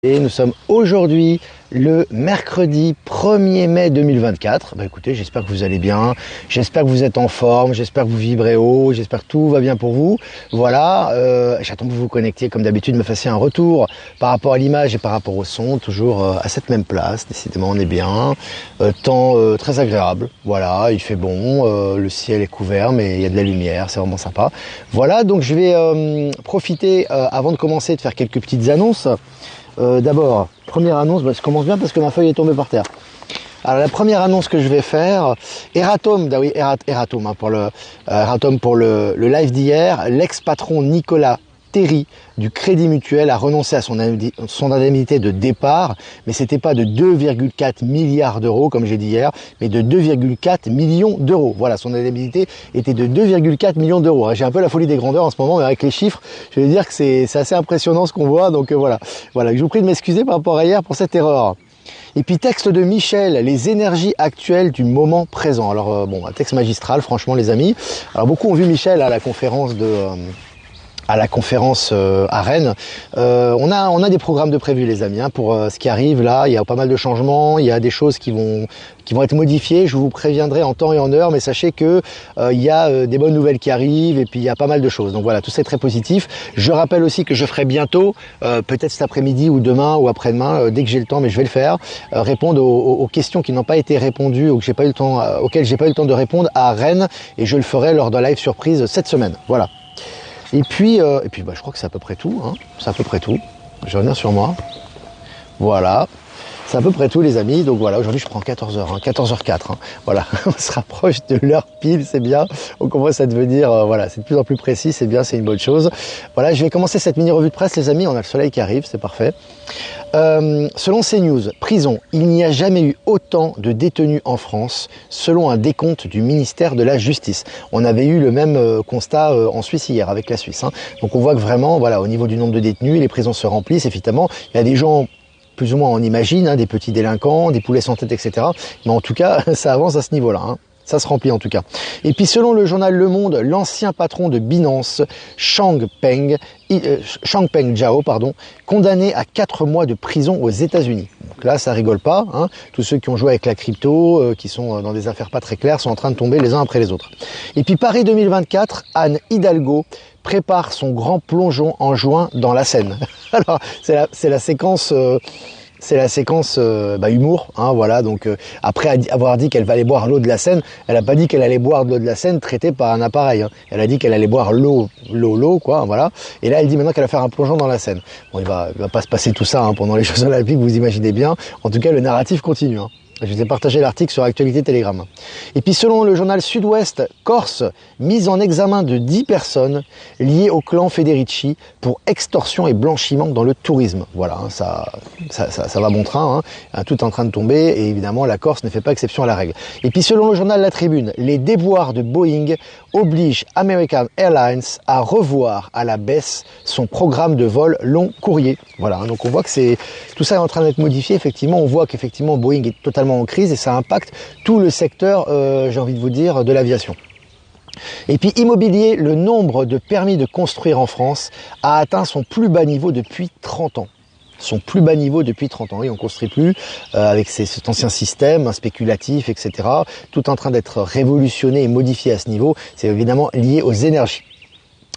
Et nous sommes aujourd'hui le mercredi 1er mai 2024. Bah écoutez, j'espère que vous allez bien, j'espère que vous êtes en forme, j'espère que vous vibrez haut, j'espère que tout va bien pour vous. Voilà, j'attends que vous vous connectiez comme d'habitude, me fassiez un retour par rapport à l'image et par rapport au son, toujours à cette même place. Décidément, on est bien. Temps très agréable, voilà, il fait bon, le ciel est couvert, mais il y a de la lumière, c'est vraiment sympa. Voilà, donc je vais profiter, avant de commencer, de faire quelques petites annonces. D'abord, première annonce, je commence bien parce que ma feuille est tombée par terre. Alors la première annonce que je vais faire, Eratom, oui, Eratom, hein, pour le live d'hier, l'ex-patron Nicolas Terry du Crédit Mutuel a renoncé à son indemnité de départ, mais c'était pas de 2,4 milliards d'euros comme j'ai dit hier, mais de 2,4 millions d'euros. Voilà, son indemnité était de 2,4 millions d'euros. J'ai un peu la folie des grandeurs en ce moment, mais avec les chiffres, je vais dire que c'est assez impressionnant ce qu'on voit. Donc voilà, je vous prie de m'excuser par rapport à hier pour cette erreur. Et puis texte de Michel, les énergies actuelles du moment présent. Alors bon, un texte magistral, franchement les amis. Alors beaucoup ont vu Michel à la conférence à Rennes. On a des programmes de prévus les amis, hein, pour ce qui arrive là. Il y a pas mal de changements, il y a des choses qui vont être modifiées. Je vous préviendrai en temps et en heure, mais sachez que il y a des bonnes nouvelles qui arrivent et puis il y a pas mal de choses. Donc voilà, tout ça est très positif. Je rappelle aussi que je ferai bientôt, peut-être cet après-midi ou demain ou après-demain, dès que j'ai le temps, mais je vais le faire, répondre aux questions qui n'ont pas été répondues ou que j'ai pas eu le temps, auxquelles j'ai pas eu le temps de répondre à Rennes, et je le ferai lors d'un live surprise cette semaine. Voilà. Et puis je crois que c'est à peu près tout, hein. C'est à peu près tout. Je reviens sur moi. Voilà. C'est à peu près tout les amis. Donc voilà, aujourd'hui je prends 14h, hein, 14h04. Hein. Voilà, on se rapproche de l'heure pile, c'est bien. On commence à devenir, voilà, c'est de plus en plus précis, c'est bien, c'est une bonne chose. Voilà, je vais commencer cette mini revue de presse les amis. On a le soleil qui arrive, c'est parfait. Selon CNews, prison, il n'y a jamais eu autant de détenus en France, selon un décompte du ministère de la Justice. On avait eu le même constat en Suisse hier avec la Suisse. Hein. Donc on voit que vraiment, voilà, au niveau du nombre de détenus, les prisons se remplissent. Évidemment, il y a des gens, plus ou moins on imagine, hein, des petits délinquants, des poulets sans tête, etc. Mais en tout cas, ça avance à ce niveau-là. Hein. Ça se remplit en tout cas. Et puis selon le journal Le Monde, l'ancien patron de Binance, Changpeng Zhao, condamné à 4 mois de prison aux États-Unis. Donc là, ça rigole pas. Hein. Tous ceux qui ont joué avec la crypto, qui sont dans des affaires pas très claires, sont en train de tomber les uns après les autres. Et puis Paris 2024, Anne Hidalgo prépare son grand plongeon en juin dans la Seine. Alors, c'est la séquence... C'est la séquence humour, hein, voilà. Donc après avoir dit qu'elle va aller boire l'eau de la Seine, elle a pas dit qu'elle allait boire de l'eau de la Seine traitée par un appareil. Hein. Elle a dit qu'elle allait boire l'eau, quoi, voilà. Et là, elle dit maintenant qu'elle va faire un plongeon dans la Seine. Bon, il va pas se passer tout ça hein, pendant les Jeux Olympiques, vous imaginez bien. En tout cas, le narratif continue. Hein. Je vous ai partagé l'article sur Actualité Telegram. Et puis selon le journal Sud-Ouest, Corse, mise en examen de 10 personnes liées au clan Federici pour extorsion et blanchiment dans le tourisme. Voilà, hein, ça va bon train, hein, tout est en train de tomber et évidemment la Corse ne fait pas exception à la règle. Et puis selon le journal La Tribune, les déboires de Boeing obligent American Airlines à revoir à la baisse son programme de vol long courrier. Voilà, hein, donc on voit que tout ça est en train d'être modifié. Effectivement, on voit qu'effectivement Boeing est totalement en crise et ça impacte tout le secteur, j'ai envie de vous dire, de l'aviation. Et puis immobilier, le nombre de permis de construire en France a atteint son plus bas niveau depuis 30 ans. Son plus bas niveau depuis 30 ans. Oui, on ne construit plus avec cet ancien système spéculatif, etc. Tout en train d'être révolutionné et modifié à ce niveau. C'est évidemment lié aux énergies.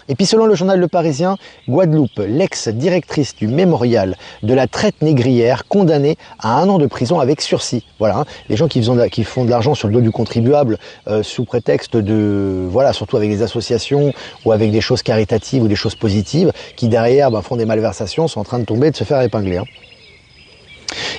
Et puis selon le journal Le Parisien, Guadeloupe, l'ex-directrice du mémorial de la traite négrière, condamnée à 1 an de prison avec sursis. Voilà, hein, les gens qui font de l'argent sur le dos du contribuable sous prétexte de, voilà, surtout avec des associations ou avec des choses caritatives ou des choses positives, qui derrière font des malversations, sont en train de tomber et de se faire épingler. Hein.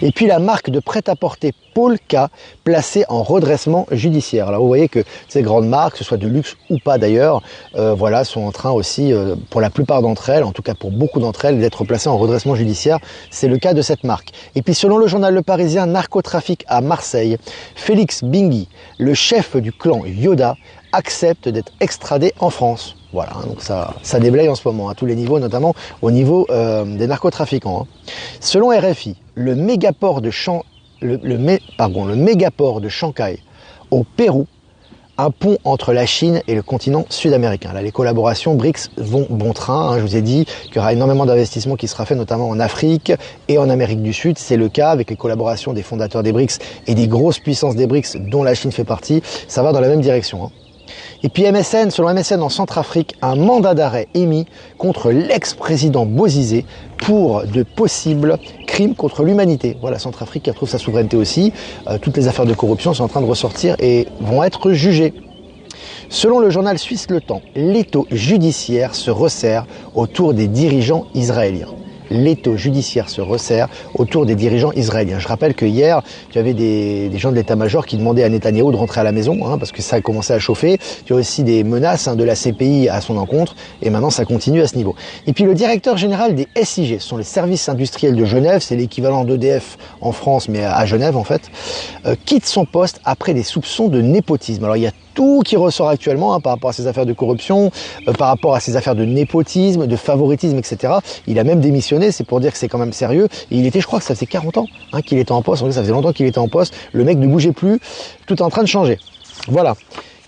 Et puis la marque de prêt-à-porter Polka placée en redressement judiciaire. Alors vous voyez que ces grandes marques, que ce soit de luxe ou pas d'ailleurs, voilà, sont en train aussi, pour la plupart d'entre elles, en tout cas pour beaucoup d'entre elles, d'être placées en redressement judiciaire. C'est le cas de cette marque. Et puis selon le journal Le Parisien, narcotrafic à Marseille, Félix Bingui, le chef du clan Yoda, accepte d'être extradé en France. Voilà, hein, donc ça déblaye en ce moment, à tous les niveaux, notamment au niveau des narcotrafiquants. Hein. Selon RFI, le mégaport de Shanghai au Pérou un pont entre la Chine et le continent sud-américain. Là, les collaborations BRICS vont bon train. Hein. Je vous ai dit qu'il y aura énormément d'investissements qui sera fait, notamment en Afrique et en Amérique du Sud. C'est le cas avec les collaborations des fondateurs des BRICS et des grosses puissances des BRICS, dont la Chine fait partie. Ça va dans la même direction. Hein. Et puis MSN, selon MSN en Centrafrique, un mandat d'arrêt émis contre l'ex-président Bozizé pour de possibles crimes contre l'humanité. Voilà, Centrafrique qui retrouve sa souveraineté aussi. Toutes les affaires de corruption sont en train de ressortir et vont être jugées. Selon le journal suisse Le Temps, l'étau judiciaire se resserre autour des dirigeants israéliens. L'étau judiciaire se resserre autour des dirigeants israéliens. Je rappelle que hier, tu avais des gens de l'état-major qui demandaient à Netanyahou de rentrer à la maison, hein, parce que ça a commencé à chauffer. Tu as aussi des menaces de la CPI à son encontre, et maintenant ça continue à ce niveau. Et puis le directeur général des SIG, ce sont les services industriels de Genève, c'est l'équivalent d'EDF en France, mais à Genève en fait, quitte son poste après des soupçons de népotisme. Alors il y a tout qui ressort actuellement par rapport à ces affaires de corruption, par rapport à ces affaires de népotisme, de favoritisme, etc. Il a même démissionné, c'est pour dire que c'est quand même sérieux. Et il était, je crois que ça faisait 40 ans qu'il était en poste. En fait, ça faisait longtemps qu'il était en poste. Le mec ne bougeait plus. Tout est en train de changer. Voilà.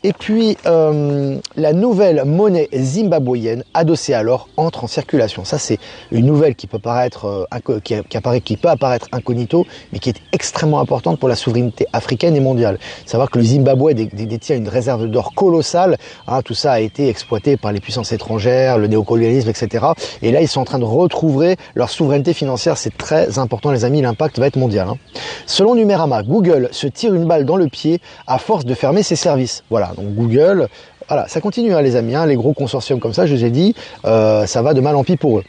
Et puis, la nouvelle monnaie zimbabwéenne, adossée à l'or, entre en circulation. Ça, c'est une nouvelle qui peut paraître, qui peut apparaître incognito, mais qui est extrêmement importante pour la souveraineté africaine et mondiale. Savoir que le Zimbabwe détient une réserve d'or colossale. Hein, tout ça a été exploité par les puissances étrangères, le néocolonialisme, etc. Et là, ils sont en train de retrouver leur souveraineté financière. C'est très important, les amis. L'impact va être mondial. Hein. Selon Numérama, Google se tire une balle dans le pied à force de fermer ses services. Voilà. Donc Google, voilà, ça continue hein, les amis, hein, les gros consortiums comme ça, je vous ai dit, ça va de mal en pis pour eux.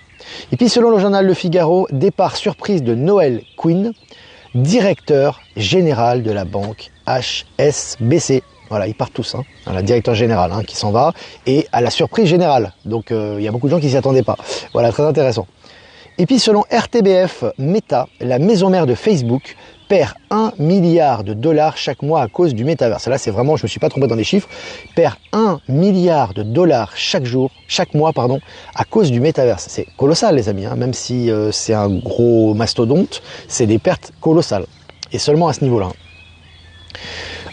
Et puis selon le journal Le Figaro, départ surprise de Noël Quinn, directeur général de la banque HSBC. Voilà, ils partent tous, hein. Voilà, directeur général hein, qui s'en va, et à la surprise générale. Donc il y a beaucoup de gens qui s'y attendaient pas. Voilà, très intéressant. Et puis selon RTBF, Meta, la maison mère de Facebook, perd 1 milliard de dollars chaque mois à cause du métaverse. Là, c'est vraiment, je me suis pas trompé dans les chiffres, perd 1 milliard de dollars chaque mois, à cause du métaverse. C'est colossal, les amis, hein, même si c'est un gros mastodonte, c'est des pertes colossales. Et seulement à ce niveau-là.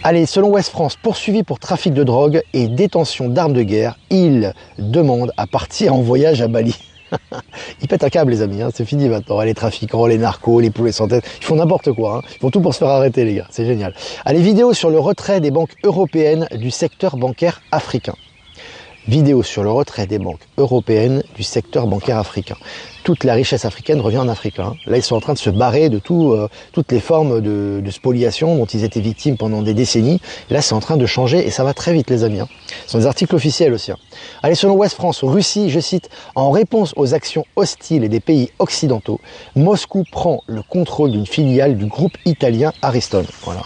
Allez, selon Ouest France, poursuivi pour trafic de drogue et détention d'armes de guerre, il demande à partir en voyage à Bali. Ils pètent un câble les amis, hein. C'est fini maintenant, les trafiquants, les narcos, les poulets sans tête, ils font n'importe quoi, hein. Ils font tout pour se faire arrêter les gars, c'est génial. Allez, vidéo sur le retrait des banques européennes du secteur bancaire africain. Vidéo sur le retrait des banques européennes du secteur bancaire africain. Toute la richesse africaine revient en Afrique. Hein. Là, ils sont en train de se barrer de toutes les formes de spoliation dont ils étaient victimes pendant des décennies. Et là, c'est en train de changer et ça va très vite, les amis. Hein. Ce sont des articles officiels aussi. Hein. Allez, selon Ouest France, Russie, je cite, en réponse aux actions hostiles des pays occidentaux, Moscou prend le contrôle d'une filiale du groupe italien Ariston. Voilà.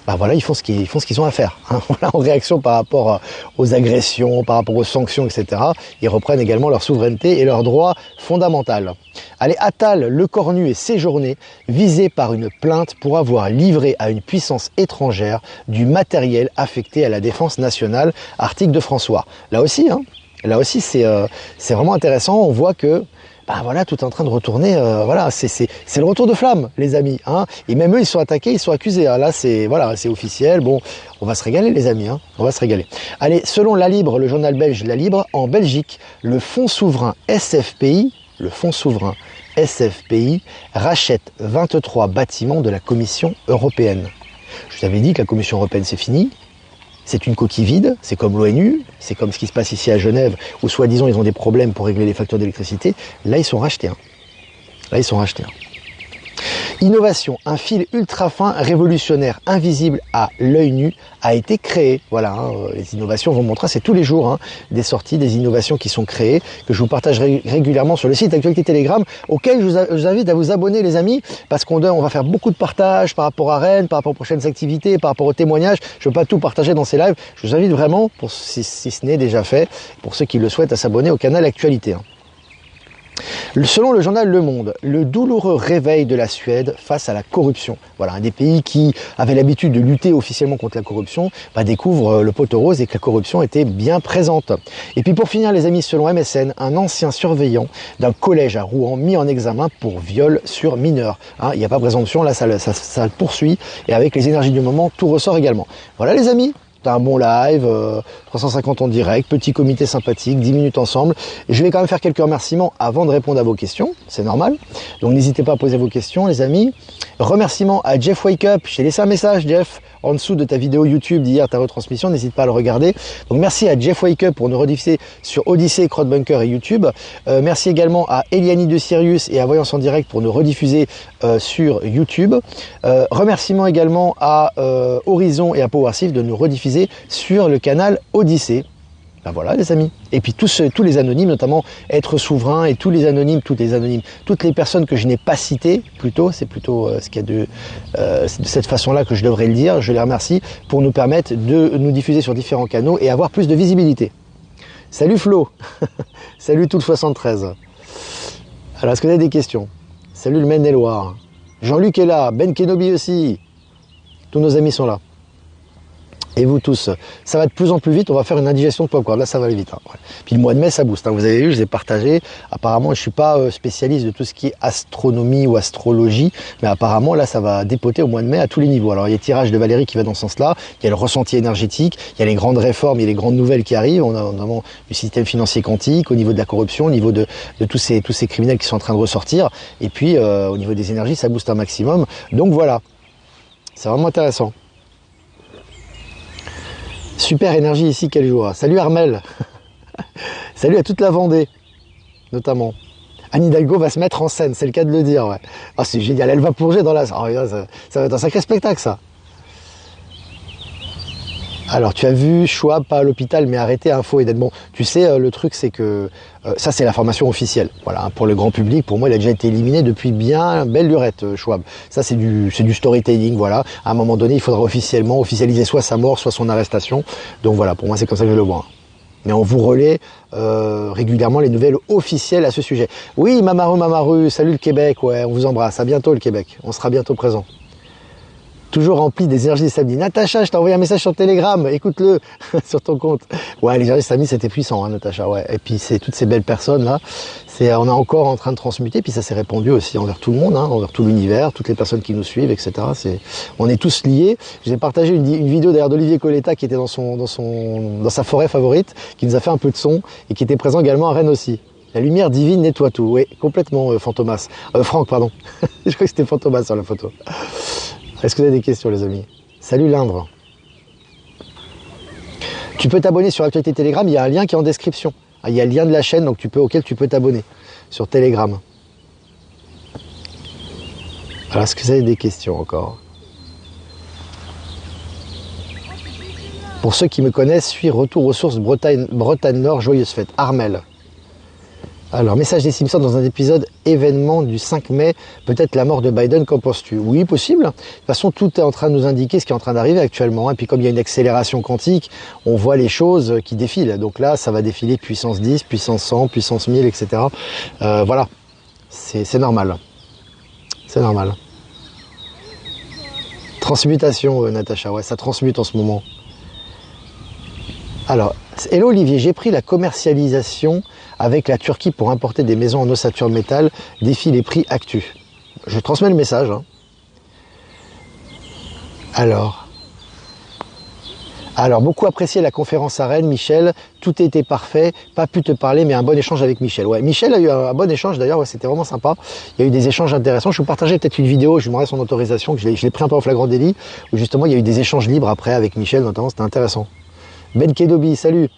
Ben voilà, ils font ce qu'ils ont à faire. Hein. Voilà, en réaction par rapport aux agressions, par rapport aux sanctions, etc. Ils reprennent également leur souveraineté et leurs droits fondamentaux. Allez, Attal, Lecornu et Séjourné, visés par une plainte pour avoir livré à une puissance étrangère du matériel affecté à la défense nationale, article de François. Là aussi, c'est vraiment intéressant. On voit que voilà, tout est en train de retourner, voilà, c'est le retour de flamme, les amis, hein. Et même eux, ils sont attaqués, ils sont accusés, hein. Là, c'est officiel. Bon, on va se régaler, les amis, hein. On va se régaler. Allez, selon La Libre, le journal belge La Libre, en Belgique, le fonds souverain SFPI, rachète 23 bâtiments de la Commission européenne. Je vous avais dit que la Commission européenne, c'est fini. C'est une coquille vide, c'est comme l'ONU, c'est comme ce qui se passe ici à Genève, où soi-disant ils ont des problèmes pour régler les factures d'électricité. Là, ils sont rachetés. Innovation, un fil ultra fin, révolutionnaire, invisible à l'œil nu, a été créé. Voilà, hein, les innovations vont montrer, c'est tous les jours hein, des sorties, des innovations qui sont créées, que je vous partage régulièrement sur le site Actualité Télégramme, auquel je vous invite à vous abonner les amis, parce qu'on va faire beaucoup de partages par rapport à Rennes, par rapport aux prochaines activités, par rapport aux témoignages. Je ne veux pas tout partager dans ces lives. Je vous invite vraiment, si ce n'est déjà fait, pour ceux qui le souhaitent, à s'abonner au canal Actualité. Hein. Selon le journal Le Monde, le douloureux réveil de la Suède face à la corruption. Voilà, un des pays qui avait l'habitude de lutter officiellement contre la corruption, découvre le pot rose et que la corruption était bien présente. Et puis pour finir les amis, selon MSN, un ancien surveillant d'un collège à Rouen mis en examen pour viol sur mineur. Hein, il n'y a pas présomption, là ça le poursuit et avec les énergies du moment, tout ressort également. Voilà les amis. t'as un bon live, 350 en direct, petit comité sympathique, 10 minutes ensemble. Et je vais quand même faire quelques remerciements avant de répondre à vos questions, c'est normal. Donc n'hésitez pas à poser vos questions les amis. Remerciements à Jeff Wake Up, je t'ai laissé un message Jeff, en dessous de ta vidéo YouTube d'hier, ta retransmission, n'hésite pas à le regarder. Donc merci à Jeff Wake Up pour nous rediffuser sur Odyssey, Crowdbunker et YouTube. Merci également à Eliani de Sirius et à Voyance en Direct pour nous rediffuser sur YouTube. Remerciements également à Horizon et à Powersif de nous rediffuser sur le canal Odyssey. Ben voilà les amis. Et puis tous les anonymes, notamment Être Souverain et tous les anonymes, toutes les personnes que je n'ai pas citées, c'est plutôt ce qu'il y a de cette façon-là que je devrais le dire. Je les remercie pour nous permettre de nous diffuser sur différents canaux et avoir plus de visibilité. Salut Flo. Salut tout le 73. Alors est-ce que vous avez des questions? Salut le Maine-et-Loire. Jean-Luc est là, Ben Kenobi aussi. Tous nos amis sont là. Et vous tous, ça va de plus en plus vite, on va faire une indigestion de popcorn, là ça va aller vite. Hein. Ouais. Puis le mois de mai ça booste, hein. Vous avez vu, je les ai partagés. Apparemment je suis pas spécialiste de tout ce qui est astronomie ou astrologie, mais apparemment là ça va dépoter au mois de mai à tous les niveaux. Alors il y a le tirage de Valérie qui va dans ce sens-là, il y a le ressenti énergétique, il y a les grandes réformes, il y a les grandes nouvelles qui arrivent, on a notamment du système financier quantique, au niveau de la corruption, au niveau de tous ces criminels qui sont en train de ressortir, et puis au niveau des énergies ça booste un maximum. Donc voilà, c'est vraiment intéressant. Super énergie ici, quel jour. Salut Armel. Salut à toute la Vendée, notamment. Anne Hidalgo va se mettre en scène, c'est le cas de le dire. Ouais. Oh, c'est génial, elle va plonger dans la... Oh, ça va être un sacré spectacle, ça. Alors, tu as vu Schwab, pas à l'hôpital, mais arrêté, info et d'être bon. Tu sais, le truc, c'est que ça, c'est l'information officielle. Voilà, pour le grand public, pour moi, il a déjà été éliminé depuis bien belle lurette, Schwab. Ça, c'est du storytelling, voilà. À un moment donné, il faudra officialiser soit sa mort, soit son arrestation. Donc voilà, pour moi, c'est comme ça que je le vois. Mais on vous relaie régulièrement les nouvelles officielles à ce sujet. Oui, Mamaru, salut le Québec, ouais, on vous embrasse. À bientôt le Québec, on sera bientôt présent. Toujours rempli des énergies samedi. Natacha, je t'ai envoyé un message sur Telegram, écoute-le sur ton compte. Ouais, les énergies samedi, c'était puissant, hein, Natacha. Ouais. Et puis c'est toutes ces belles personnes là. On est encore en train de transmuter, puis ça s'est répandu aussi envers tout le monde, hein, envers tout l'univers, toutes les personnes qui nous suivent, etc. On est tous liés. J'ai partagé une vidéo d'ailleurs d'Olivier Coletta qui était dans sa forêt favorite, qui nous a fait un peu de son et qui était présent également à Rennes aussi. La lumière divine nettoie tout. Oui, complètement, Fantomas. Franck, pardon. Je crois que c'était Fantomas sur la photo. Est-ce que vous avez des questions les amis? Salut l'Indre. Tu peux t'abonner sur Actualité Telegram, il y a un lien qui est en description. Il y a le lien de la chaîne auquel tu peux t'abonner sur Telegram. Alors est-ce que vous avez des questions encore? Pour ceux qui me connaissent, suis Retour aux sources Bretagne Nord, joyeuse fête. Armel. Alors, message des Simpsons dans un épisode événement du 5 mai, peut-être la mort de Biden, qu'en penses-tu? Oui, possible. De toute façon, tout est en train de nous indiquer ce qui est en train d'arriver actuellement. Et puis comme il y a une accélération quantique, on voit les choses qui défilent. Donc là, ça va défiler puissance 10, puissance 100, puissance 1000, etc. Voilà, c'est normal. C'est normal. Transmutation, Natacha, ouais, ça transmute en ce moment. Alors, hello Olivier, j'ai pris la commercialisation avec la Turquie pour importer des maisons en ossature métal, défie les prix actu. Je transmets le message. Hein. Alors, beaucoup apprécié la conférence à Rennes, Michel, tout était parfait, pas pu te parler, mais un bon échange avec Michel. Ouais, Michel a eu un bon échange d'ailleurs, ouais, c'était vraiment sympa. Il y a eu des échanges intéressants. Je vous partageais peut-être une vidéo, je lui demanderai son autorisation, que je l'ai pris un peu en flagrant délit, où justement il y a eu des échanges libres après avec Michel, notamment, c'était intéressant. Ben Kedobi, salut.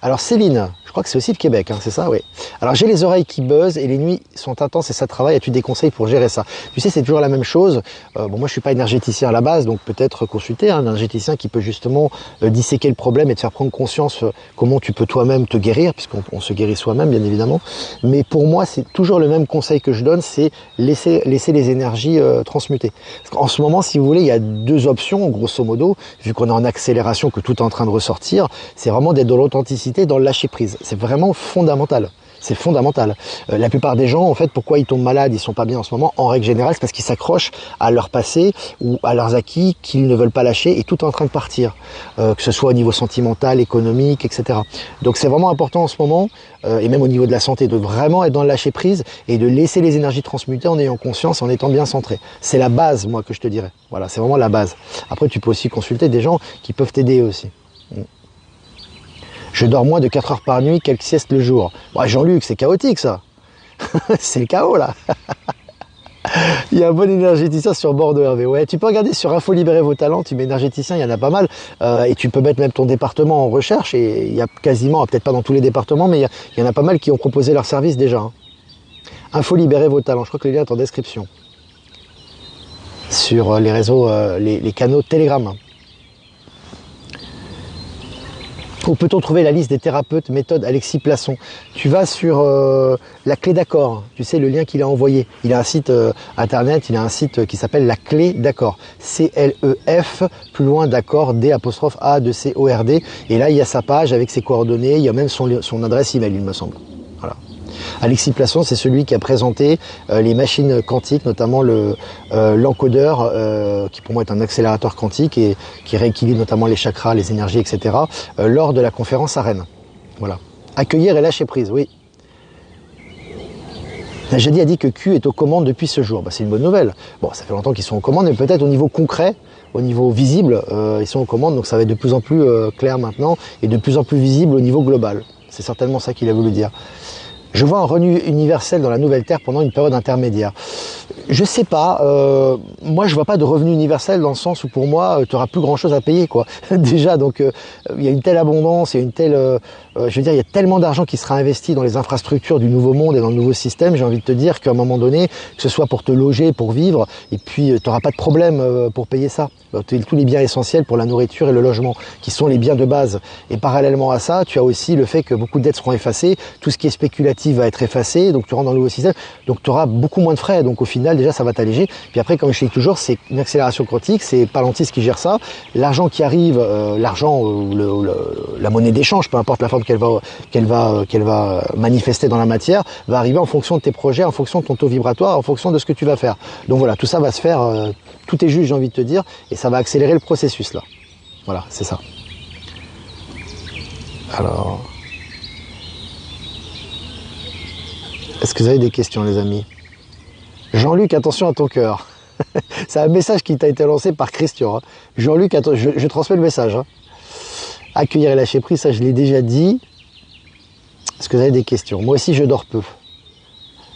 Alors Céline, je crois que c'est aussi le Québec, hein, c'est ça, oui. Alors j'ai les oreilles qui buzzent et les nuits sont intenses et ça travaille. As-tu des conseils pour gérer ça? Tu sais, c'est toujours la même chose. Bon, moi je suis pas énergéticien à la base, donc peut-être consulter un énergéticien qui peut justement disséquer le problème et te faire prendre conscience comment tu peux toi-même te guérir, puisqu'on se guérit soi-même, bien évidemment. Mais pour moi, c'est toujours le même conseil que je donne, c'est laisser les énergies transmuter. Parce qu'en ce moment, si vous voulez, il y a deux options, grosso modo, vu qu'on est en accélération, que tout est en train de ressortir, c'est vraiment d'être dans l'authenticité, dans le lâcher prise. C'est vraiment fondamental. C'est fondamental. La plupart des gens, en fait, pourquoi ils tombent malades, ils sont pas bien en ce moment, en règle générale, c'est parce qu'ils s'accrochent à leur passé ou à leurs acquis qu'ils ne veulent pas lâcher et tout est en train de partir. Que ce soit au niveau sentimental, économique, etc. Donc c'est vraiment important en ce moment, et même au niveau de la santé, de vraiment être dans le lâcher prise et de laisser les énergies transmuter en ayant conscience, en étant bien centré. C'est la base, moi, que je te dirais. Voilà, c'est vraiment la base. Après, tu peux aussi consulter des gens qui peuvent t'aider aussi. Je dors moins de 4 heures par nuit, quelques siestes le jour. Bon, Jean-Luc, c'est chaotique ça. C'est le chaos là. Il y a un bon énergéticien sur Bordeaux, Hervé. Ouais, tu peux regarder sur Info Libérer vos talents, tu mets énergéticien, il y en a pas mal. Et tu peux mettre même ton département en recherche. Et il y a quasiment, peut-être pas dans tous les départements, mais il y en a pas mal qui ont proposé leur service déjà. Hein. Info Libérer vos talents, je crois que le lien est en description. Sur les réseaux, les canaux Telegram. Où peut-on trouver la liste des thérapeutes méthode Alexis Plasson? Tu vas sur la clé d'accord, tu sais le lien qu'il a envoyé. Il a un site internet, il a un site qui s'appelle la clé d'accord. C-L-E-F, plus loin d'accord, D'-A-2-C-O-R-D. Et là il y a sa page avec ses coordonnées, il y a même son adresse email il me semble. Voilà. Alexis Plasson, c'est celui qui a présenté les machines quantiques, notamment l'encodeur, qui pour moi est un accélérateur quantique et qui rééquilibre notamment les chakras, les énergies, etc., lors de la conférence à Rennes. Voilà. Accueillir et lâcher prise, oui. Najadi a dit que Q est aux commandes depuis ce jour. Bah, c'est une bonne nouvelle. Bon, ça fait longtemps qu'ils sont aux commandes, mais peut-être au niveau concret, au niveau visible, ils sont aux commandes, donc ça va être de plus en plus clair maintenant et de plus en plus visible au niveau global. C'est certainement ça qu'il a voulu dire. Je vois un revenu universel dans la nouvelle Terre pendant une période intermédiaire. Je sais pas, moi je vois pas de revenu universel dans le sens où pour moi tu auras plus grand chose à payer quoi. Déjà donc il y a une telle abondance, il y a une telle, je veux dire il y a tellement d'argent qui sera investi dans les infrastructures du nouveau monde et dans le nouveau système, j'ai envie de te dire qu'à un moment donné, que ce soit pour te loger, pour vivre, et puis tu n'auras pas de problème pour payer ça. Tous les biens essentiels pour la nourriture et le logement, qui sont les biens de base. Et parallèlement à ça, tu as aussi le fait que beaucoup de dettes seront effacées, tout ce qui est spéculatif va être effacé, donc tu rentres dans le nouveau système, donc tu auras beaucoup moins de frais, donc au final déjà ça va t'alléger. Puis après, comme je dis toujours, c'est une accélération quantique, c'est Palantis qui gère ça, l'argent qui arrive, l'argent ou la monnaie d'échange, peu importe la forme qu'elle va manifester dans la matière, va arriver en fonction de tes projets, en fonction de ton taux vibratoire, en fonction de ce que tu vas faire. Donc voilà, tout ça va se faire, tout est juste, j'ai envie de te dire, et ça va accélérer le processus là. Voilà, c'est ça. Alors, est-ce que vous avez des questions les amis? Jean-Luc, attention à ton cœur. C'est un message qui t'a été lancé par Christian. Hein. Jean-Luc, je transmets le message. Hein. Accueillir et lâcher prise, ça je l'ai déjà dit. Est-ce que vous avez des questions? Moi aussi je dors peu.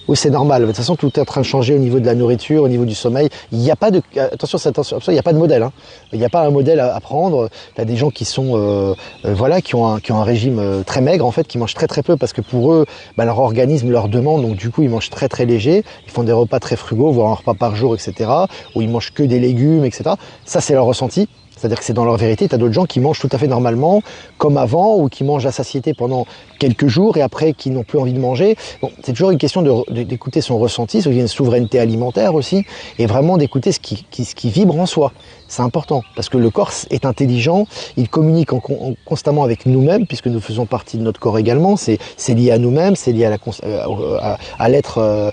Oui, c'est normal. De toute façon, tout est en train de changer au niveau de la nourriture, au niveau du sommeil. Il n'y a pas de, attention, il n'y a pas de modèle. Hein. Il n'y a pas un modèle à prendre. Tu as des gens qui sont, voilà, qui ont un régime très maigre, en fait, qui mangent très très peu parce que pour eux, bah, leur organisme leur demande. Donc, du coup, ils mangent très très léger. Ils font des repas très frugaux, voire un repas par jour, etc. Où ils mangent que des légumes, etc. Ça, c'est leur ressenti. C'est-à-dire que c'est dans leur vérité. Tu as d'autres gens qui mangent tout à fait normalement, comme avant, ou qui mangent à satiété pendant quelques jours et après qui n'ont plus envie de manger. Bon, c'est toujours une question d'écouter son ressenti, il y a une souveraineté alimentaire aussi, et vraiment d'écouter ce qui vibre en soi. C'est important, parce que le corps est intelligent, il communique constamment avec nous-mêmes, puisque nous faisons partie de notre corps également, c'est lié à nous-mêmes, c'est lié à l'être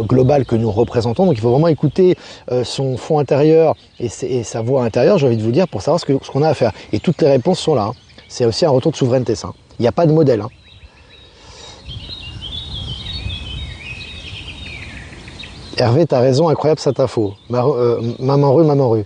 global que nous représentons. Donc il faut vraiment écouter son fond intérieur et sa voix intérieure, j'ai envie de vous dire, pour savoir ce qu'on a à faire. Et toutes les réponses sont là. Hein. C'est aussi un retour de souveraineté, ça. Il n'y a pas de modèle. Hein. Hervé, t'as raison, incroyable cette info. Maman rue.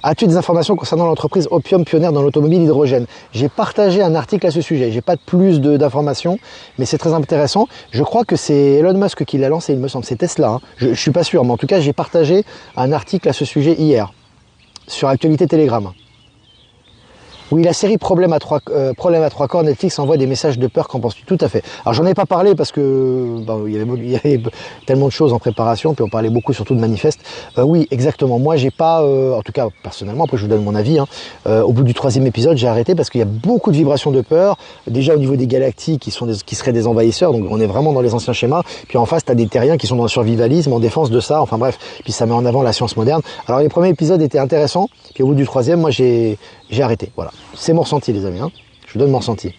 As-tu des informations concernant l'entreprise Opium pionnière dans l'automobile hydrogène? J'ai partagé un article à ce sujet. J'ai pas plus d'informations, mais c'est très intéressant. Je crois que c'est Elon Musk qui l'a lancé, il me semble. C'est Tesla. Hein. Je suis pas sûr, mais en tout cas, j'ai partagé un article à ce sujet hier sur Actualité Telegram. Oui, la série Problème à trois corps, Netflix envoie des messages de peur, qu'en penses-tu? Tout à fait. Alors j'en ai pas parlé parce que il y avait tellement de choses en préparation, puis on parlait beaucoup surtout de manifestes. Oui, exactement. Moi, j'ai pas, en tout cas personnellement, après je vous donne mon avis. Hein, au bout du 3e épisode, j'ai arrêté parce qu'il y a beaucoup de vibrations de peur. Déjà au niveau des galactiques, qui seraient des envahisseurs, donc on est vraiment dans les anciens schémas. Puis en face, tu as des terriens qui sont dans le survivalisme, en défense de ça. Enfin bref, puis ça met en avant la science moderne. Alors les premiers épisodes étaient intéressants, puis au bout du 3e, moi j'ai arrêté. Voilà. C'est mon ressenti, les amis. Hein. Je vous donne mon ressenti.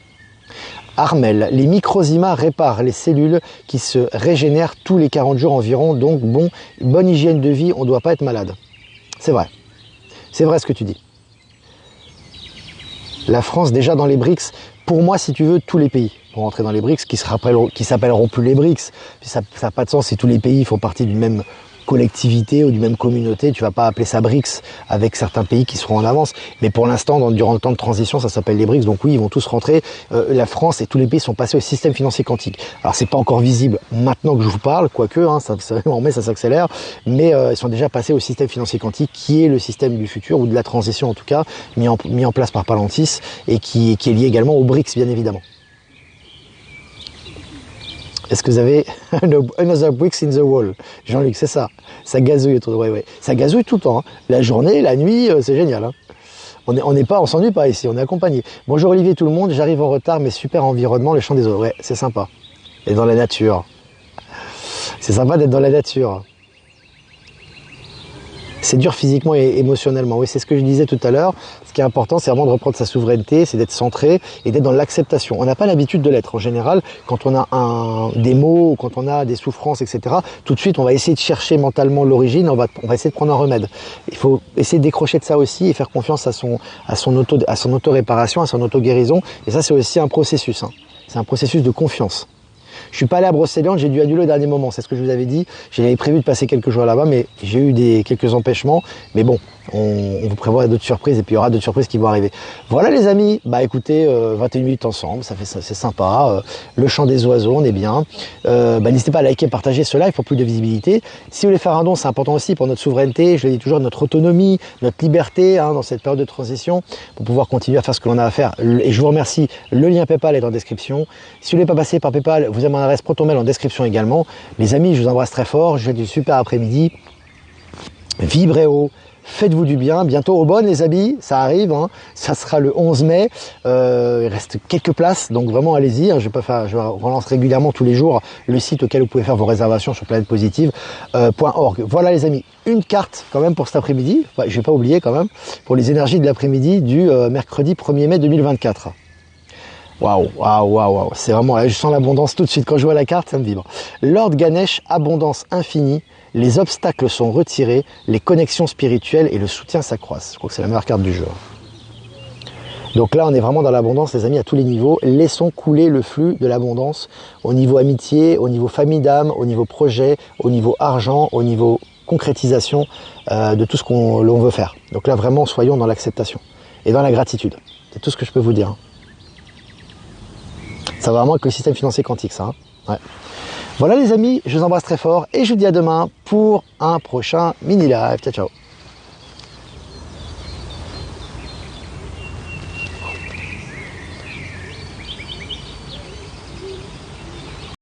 Armel, les microzymas réparent les cellules qui se régénèrent tous les 40 jours environ, donc bonne hygiène de vie, on ne doit pas être malade. C'est vrai ce que tu dis. La France déjà dans les BRICS, pour moi si tu veux tous les pays pour rentrer dans les BRICS, qui s'appelleront plus les BRICS, ça n'a pas de sens si tous les pays font partie d'une même collectivité ou d'une même communauté, tu vas pas appeler ça BRICS avec certains pays qui seront en avance, mais pour l'instant, durant le temps de transition, ça s'appelle les BRICS, donc oui, ils vont tous rentrer, la France et tous les pays sont passés au système financier quantique. Alors c'est pas encore visible maintenant que je vous parle, quoique, ça s'accélère, mais ils sont déjà passés au système financier quantique, qui est le système du futur, ou de la transition en tout cas, mis en place par Palantis, et qui est lié également aux BRICS, bien évidemment. Est-ce que vous avez another bricks in the wall? Jean-Luc, c'est ça. Ça gazouille tout, ouais. Ça gazouille tout le temps. Hein. La journée, la nuit, c'est génial. Hein. On s'ennuie pas ici, on est accompagné. Bonjour Olivier, tout le monde. J'arrive en retard, mais super environnement, le champ des eaux. Ouais, c'est sympa. Et dans la nature. C'est sympa d'être dans la nature. C'est dur physiquement et émotionnellement. Oui, c'est ce que je disais tout à l'heure. Ce qui est important, c'est vraiment de reprendre sa souveraineté, c'est d'être centré et d'être dans l'acceptation. On n'a pas l'habitude de l'être. En général, quand on a des maux, quand on a des souffrances, etc., tout de suite, on va essayer de chercher mentalement l'origine, on va essayer de prendre un remède. Il faut essayer de décrocher de ça aussi et faire confiance à son auto-réparation, à son auto-guérison. Et ça, c'est aussi un processus. Hein. C'est un processus de confiance. Je suis pas allé à Brocéliande, j'ai dû annuler au dernier moment, c'est ce que je vous avais dit. J'avais prévu de passer quelques jours là-bas, mais j'ai eu quelques empêchements. Mais bon, on vous prévoit d'autres surprises et puis il y aura d'autres surprises qui vont arriver. Voilà les amis, bah écoutez, 21 minutes ensemble, c'est sympa. Le chant des oiseaux, on est bien. N'hésitez pas à liker, partager ce live pour plus de visibilité. Si vous voulez faire un don, c'est important aussi pour notre souveraineté, je le dis toujours, notre autonomie, notre liberté dans cette période de transition, pour pouvoir continuer à faire ce que l'on a à faire. Et je vous remercie, le lien PayPal est en description. Si vous ne voulez pas passer par PayPal, vous avez mon adresse ProtonMail en description également. Les amis, je vous embrasse très fort, je vous souhaite du super après-midi. Vibrez haut. Faites-vous du bien, bientôt au bon les amis, ça arrive, hein. Ça sera le 11 mai, il reste quelques places, donc vraiment allez-y, hein. Je relance régulièrement tous les jours le site auquel vous pouvez faire vos réservations sur planètepositive.org. Voilà les amis, une carte quand même pour cet après-midi, je ne vais pas oublier quand même, pour les énergies de l'après-midi du mercredi 1er mai 2024. Waouh, c'est vraiment, je sens l'abondance tout de suite, quand je vois la carte, ça me vibre. Lord Ganesh, abondance infinie, les obstacles sont retirés, les connexions spirituelles et le soutien s'accroissent. Je crois que c'est la meilleure carte du jeu. Donc là, on est vraiment dans l'abondance, les amis, à tous les niveaux. Laissons couler le flux de l'abondance au niveau amitié, au niveau famille d'âme, au niveau projet, au niveau argent, au niveau concrétisation de tout ce l'on veut faire. Donc là, vraiment, soyons dans l'acceptation et dans la gratitude. C'est tout ce que je peux vous dire. Ça va vraiment avec le système financier quantique, ça. Hein, ouais. Voilà les amis, je vous embrasse très fort et je vous dis à demain pour un prochain mini live. Ciao, ciao.